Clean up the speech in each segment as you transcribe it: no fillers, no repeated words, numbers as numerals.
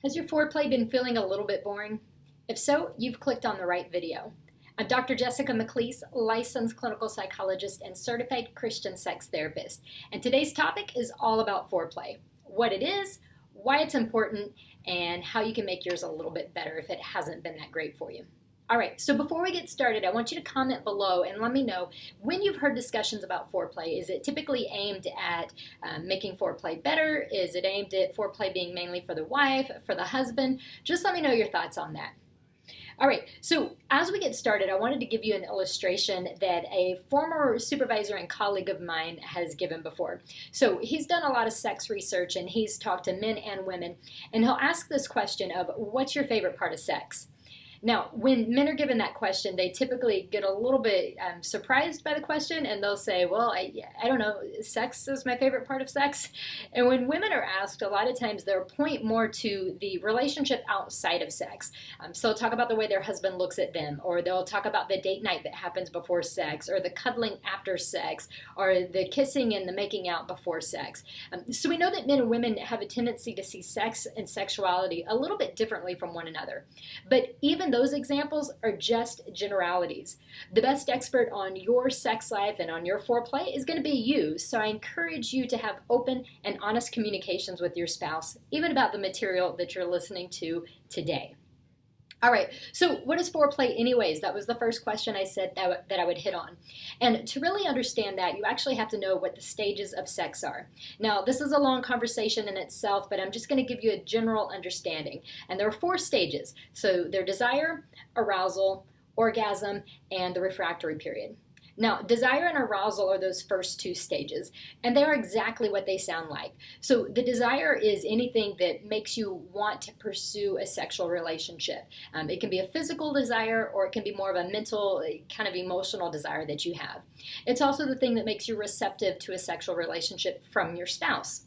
Has your foreplay been feeling a little bit boring? If so, you've clicked on the right video. I'm Dr. Jessica McLeese, licensed clinical psychologist and certified Christian sex therapist. And today's topic is all about foreplay. What it is, why it's important, and how you can make yours a little bit better if it hasn't been that great for you. All right, so before we get started, I want you to comment below and let me know when you've heard discussions about foreplay. Is it typically aimed at making foreplay better? Is it aimed at foreplay being mainly for the wife, for the husband? Just let me know your thoughts on that. All right, so as we get started, I wanted to give you an illustration that a former supervisor and colleague of mine has given before. So he's done a lot of sex research and he's talked to men and women, and he'll ask this question of, what's your favorite part of sex? Now, when men are given that question, they typically get a little bit surprised by the question, and they'll say, well, I don't know, sex is my favorite part of sex. And when women are asked, a lot of times they'll point more to the relationship outside of sex. So they'll talk about the way their husband looks at them, or they'll talk about the date night that happens before sex, or the cuddling after sex, or the kissing and the making out before sex. So we know that men and women have a tendency to see sex and sexuality a little bit differently from one another. But even those examples are just generalities. The best expert on your sex life and on your foreplay is going to be you, so I encourage you to have open and honest communications with your spouse, even about the material that you're listening to today. All right, so what is foreplay anyways? That was the first question I said that I would hit on. And to really understand that, you actually have to know what the stages of sex are. Now, this is a long conversation in itself, but I'm just going to give you a general understanding. And there are 4 stages. So they're desire, arousal, orgasm, and the refractory period. Now, desire and arousal are those first 2 stages, and they are exactly what they sound like. So the desire is anything that makes you want to pursue a sexual relationship. It can be a physical desire, or it can be more of a mental, kind of emotional desire that you have. It's also the thing that makes you receptive to a sexual relationship from your spouse.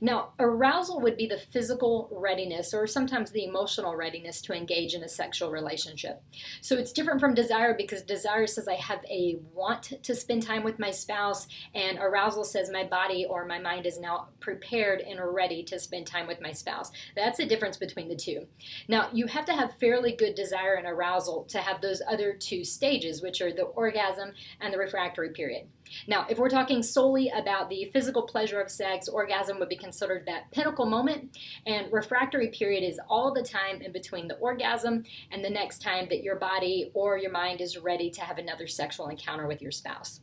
Now, arousal would be the physical readiness, or sometimes the emotional readiness to engage in a sexual relationship. So it's different from desire, because desire says I have a want to spend time with my spouse, and arousal says my body or my mind is now prepared and ready to spend time with my spouse. That's the difference between the two. Now, you have to have fairly good desire and arousal to have those other 2 stages, which are the orgasm and the refractory period. Now, if we're talking solely about the physical pleasure of sex, orgasm would be considered that pinnacle moment, and refractory period is all the time in between the orgasm and the next time that your body or your mind is ready to have another sexual encounter with your spouse.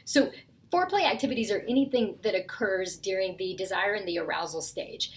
So, foreplay activities are anything that occurs during the desire and the arousal stage.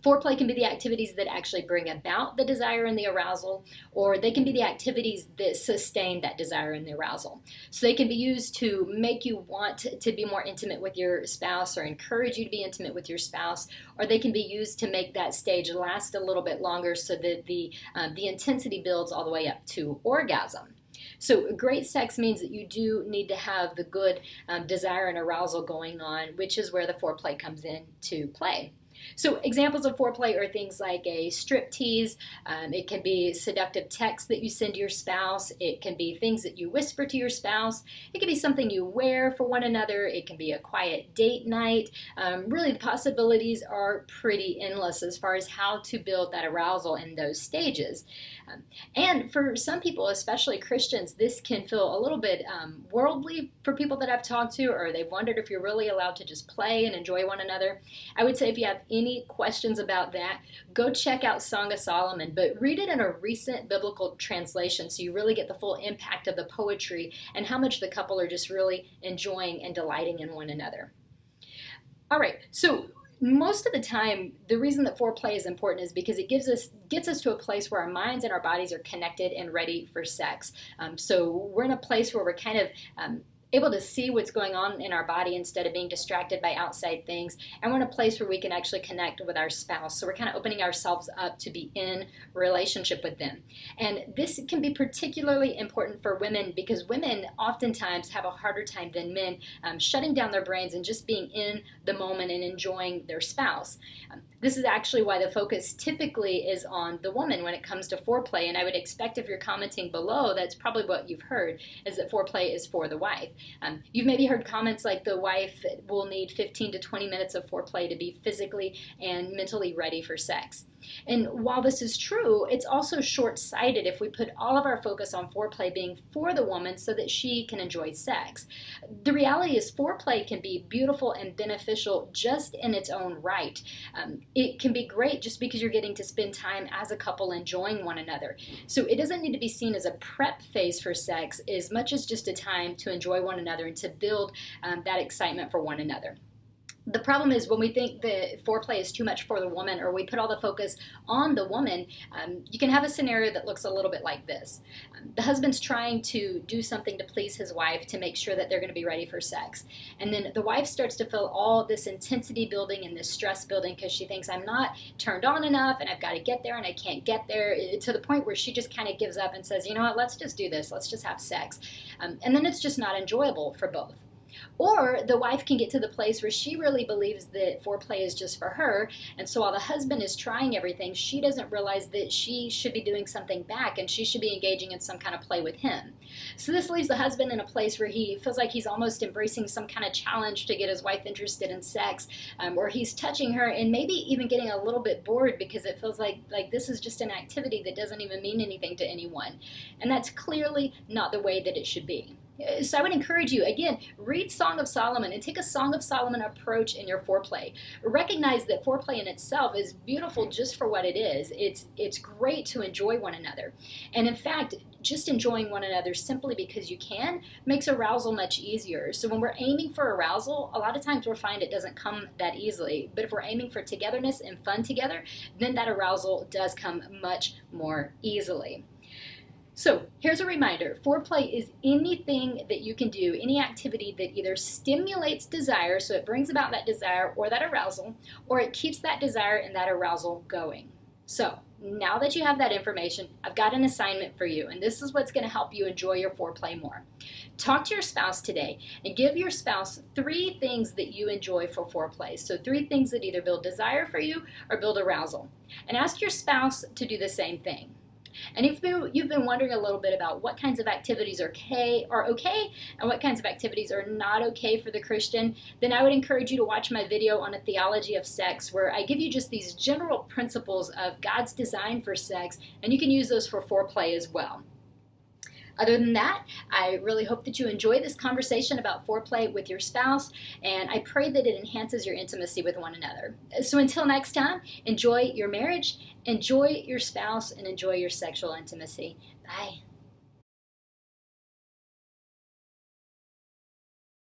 Foreplay can be the activities that actually bring about the desire and the arousal, or they can be the activities that sustain that desire and the arousal. So they can be used to make you want to be more intimate with your spouse, or encourage you to be intimate with your spouse, or they can be used to make that stage last a little bit longer so that the intensity builds all the way up to orgasm. So great sex means that you do need to have the good desire and arousal going on, which is where the foreplay comes into play. So examples of foreplay are things like a strip tease. It can be seductive text that you send to your spouse. It can be things that you whisper to your spouse. It can be something you wear for one another. It can be a quiet date night. Really, the possibilities are pretty endless as far as how to build that arousal in those stages. And for some people, especially Christians, this can feel a little bit worldly for people that I've talked to, or they've wondered if you're really allowed to just play and enjoy one another. I would say if you have any questions about that, go check out Song of Solomon, but read it in a recent biblical translation so you really get the full impact of the poetry and how much the couple are just really enjoying and delighting in one another. All right, so most of the time, the reason that foreplay is important is because it gets us to a place where our minds and our bodies are connected and ready for sex. So we're in a place where we're kind of able to see what's going on in our body instead of being distracted by outside things. And we're in a place where we can actually connect with our spouse. So we're kind of opening ourselves up to be in relationship with them. And this can be particularly important for women, because women oftentimes have a harder time than men shutting down their brains and just being in the moment and enjoying their spouse. This is actually why the focus typically is on the woman when it comes to foreplay. And I would expect, if you're commenting below, that's probably what you've heard, is that foreplay is for the wife. You've maybe heard comments like the wife will need 15 to 20 minutes of foreplay to be physically and mentally ready for sex. And while this is true, it's also short-sighted if we put all of our focus on foreplay being for the woman so that she can enjoy sex. The reality is foreplay can be beautiful and beneficial just in its own right. It can be great just because you're getting to spend time as a couple enjoying one another. So it doesn't need to be seen as a prep phase for sex as much as just a time to enjoy one another and to build that excitement for one another. The problem is when we think that foreplay is too much for the woman, or we put all the focus on the woman, you can have a scenario that looks a little bit like this. The husband's trying to do something to please his wife to make sure that they're going to be ready for sex. And then the wife starts to feel all this intensity building and this stress building because she thinks, I'm not turned on enough and I've got to get there and I can't get there, to the point where she just kind of gives up and says, you know what, let's just do this. Let's just have sex. And then it's just not enjoyable for both. Or the wife can get to the place where she really believes that foreplay is just for her, and so while the husband is trying everything, she doesn't realize that she should be doing something back and she should be engaging in some kind of play with him. So this leaves the husband in a place where he feels like he's almost embracing some kind of challenge to get his wife interested in sex, or he's touching her and maybe even getting a little bit bored because it feels like this is just an activity that doesn't even mean anything to anyone. And that's clearly not the way that it should be. So I would encourage you, again, read Song of Solomon and take a Song of Solomon approach in your foreplay. Recognize that foreplay in itself is beautiful just for what it is. It's great to enjoy one another. And in fact, just enjoying one another simply because you can makes arousal much easier. So when we're aiming for arousal, a lot of times we'll find it doesn't come that easily. But if we're aiming for togetherness and fun together, then that arousal does come much more easily. So here's a reminder, foreplay is anything that you can do, any activity that either stimulates desire, so it brings about that desire or that arousal, or it keeps that desire and that arousal going. So now that you have that information, I've got an assignment for you, and this is what's going to help you enjoy your foreplay more. Talk to your spouse today and give your spouse 3 things that you enjoy for foreplay. So 3 things that either build desire for you or build arousal. And ask your spouse to do the same thing. And if you've been wondering a little bit about what kinds of activities are okay and what kinds of activities are not okay for the Christian, then I would encourage you to watch my video on a theology of sex, where I give you just these general principles of God's design for sex, and you can use those for foreplay as well. Other than that, I really hope that you enjoy this conversation about foreplay with your spouse, and I pray that it enhances your intimacy with one another. So until next time, enjoy your marriage, enjoy your spouse, and enjoy your sexual intimacy. Bye.